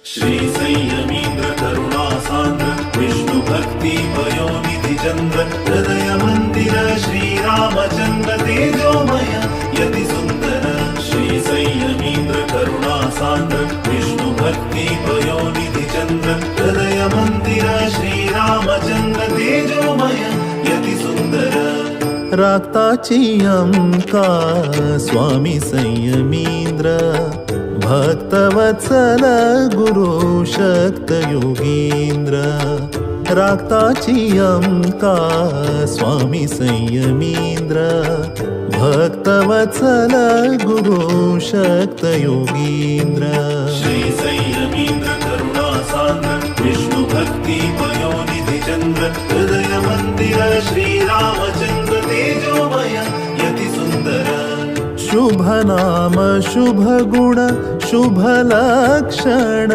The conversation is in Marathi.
श्री संयमींद्र करुणा सांद्र विष्णु भक्ती पयोनिधि चंद्र हृदय मंदिर श्री रामचंद्र तेजोमय यति सुंदर श्री संयमींद्र करुणा सांद्र विष्णु भक्ती पयोनिधि चंद्र हृदय मंदिर श्री रामचंद्र तेजोमय यति सुंदर राक्ताची अंका स्वामी संयमींद्र भक्तवत्सल गुरु शक्त योगींद्र राक्ताची अंका स्वामी संयमींद्र भक्तवत्सल गुरु शक्त योगींद्र श्री संयमींद्र करुणा सांद्र विष्णु भक्ती पयोनिधि चंद्र हृदय मंदिर श्री रामचंद्र तेजोमय यति सुंदर शुभ नाम शुभ गुण शुभ लक्षण